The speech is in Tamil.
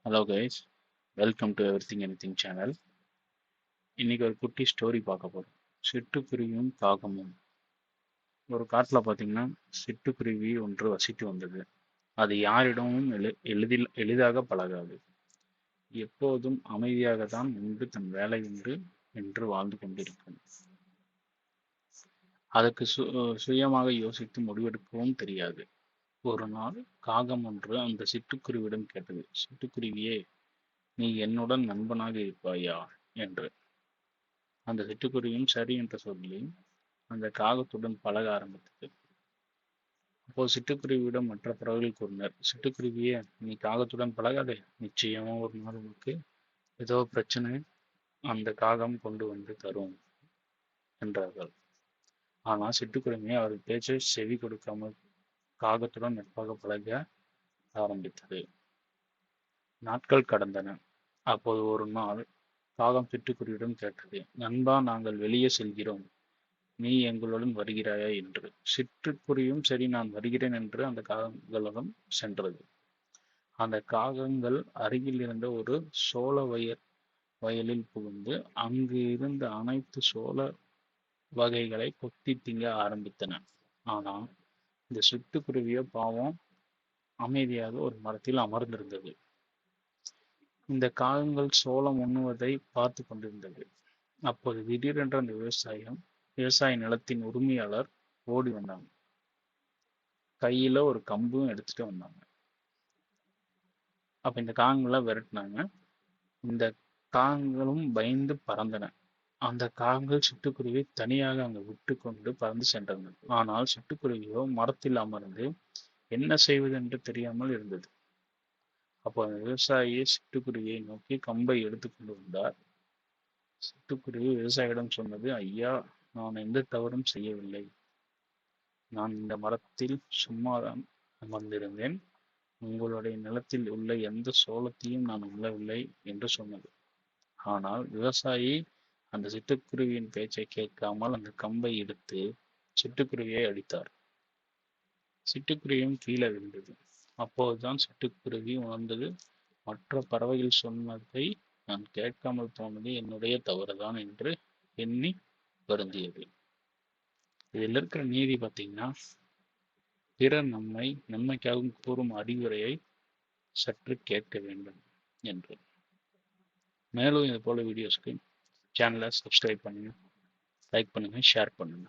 Hello guys, welcome to everything anything channel. இன்னைக்கு ஒரு குட்டி ஸ்டோரி பார்க்க போகிறோம். சிட்டுக்குருவியும் காகமும். ஒரு காட்டில் பார்த்தீங்கன்னா சிட்டுக்குருவி ஒன்று வசித்து வந்தது. அது யாரிடமும் எளிதாக பழகாது. எப்போதும் அமைதியாக தான் நின்று தன் வேலை உண்டு என்று வாழ்ந்து கொண்டிருக்கும். அதற்கு சுயமாக யோசித்து முடிவெடுக்கவும் தெரியாது. ஒரு நாள் காகம் ஒன்று அந்த சிட்டுக்குருவியிடம் கேட்டது, சிட்டுக்குருவியே, நீ என்னுடன் நண்பனாக இருப்பாயா என்று. அந்த சிட்டுக்குருவியும் சரி என்று சொல்லி அந்த காகத்துடன் பழக ஆரம்பித்தது. அப்போ சிட்டுக்குருவியிடம் மற்ற பறவைகள் கூறினர், சிட்டுக்குருவியே, நீ காகத்துடன் பழகாதே, நிச்சயமா ஒரு நாள் உனக்கு ஏதோ பிரச்சனை அந்த காகம் கொண்டு வந்து தரும் என்றார்கள். ஆனால் சிட்டுக்குருவி அவர் பேச்சை செவி கொடுக்காமல் காகத்துடன் நட்பாக பழக ஆரம்பித்தது. நாட்கள் கடந்தன. அப்போது ஒரு நாள் காகம் சிட்டுக்குருவியிடம் கேட்டது, நண்பா, நாங்கள் வெளியே செல்கிறோம், நீ எங்களுடன் வருகிறாயா என்று. சிட்டுக்குருவியும் சரி, நான் வருகிறேன் என்று அந்த காகங்களுடன் சென்றது. அந்த காகங்கள் அருகில் இருந்த ஒரு சோள வயலில் புகுந்து அங்கு இருந்த அனைத்து சோள வகைகளை கொத்தி திங்க ஆரம்பித்தன. ஆனால் இந்த சிட்டுக்குருவியோ பாவம் அமைதியாக ஒரு மரத்தில் அமர்ந்திருந்தது. இந்த காகங்கள் சோளம் உண்ணுவதை பார்த்து கொண்டிருந்தது. அப்போது திடீரென்று அந்த விவசாய நிலத்தின் உரிமையாளர் ஓடி வந்தாங்க. கையில ஒரு கம்பும் எடுத்துட்டு வந்தாங்க. அப்ப இந்த காகங்களை விரட்டினாங்க. இந்த காகங்களும் பயந்து பறந்தன. அந்த காகங்கள் சிட்டுக்குருவியை தனியாக அங்கு விட்டு கொண்டு பறந்து சென்றன. ஆனால் சிட்டுக்குருவியோ மரத்தில் அமர்ந்து என்ன செய்வது என்று தெரியாமல் இருந்தது. அப்போ அந்த விவசாயி சிட்டுக்குருவியை நோக்கி கம்பை எடுத்துக்கொண்டு வந்தார். சிட்டுக்குருவி விவசாயியிடம் சொன்னது, ஐயா, நான் எந்த தவறும் செய்யவில்லை. நான் இந்த மரத்தில் சும்மாதான் அமர்ந்திருந்தேன். உங்களுடைய நிலத்தில் உள்ள எந்த சோளத்தையும் நான் உண்ணவில்லை என்று சொன்னது. ஆனால் விவசாயி அந்த சிட்டுக்குருவியின் பேச்சை கேட்காமல் அந்த கம்பை எடுத்து சிட்டுக்குருவியை அடித்தார். சிட்டுக்குருவியும் கீழே விழுந்தது. அப்போதுதான் சிட்டுக்குருவி உணர்ந்தது, மற்ற பறவைகள் சொன்னதை நான் கேட்காமல் போனது என்னுடைய தவறுதான் என்று எண்ணி வருந்தியது. இதில் இருக்கிற நீதி பார்த்தீங்கன்னா, பிறர் நன்மைக்காகவும் கூறும் அறிவுரையை சற்று கேட்க வேண்டும் என்று. மேலும் இது போல வீடியோஸ்க்கு சேனலை சப்ஸ்கிரைப் பண்ணுங்க, லைக் பண்ணுங்க, ஷேர் பண்ணுங்க.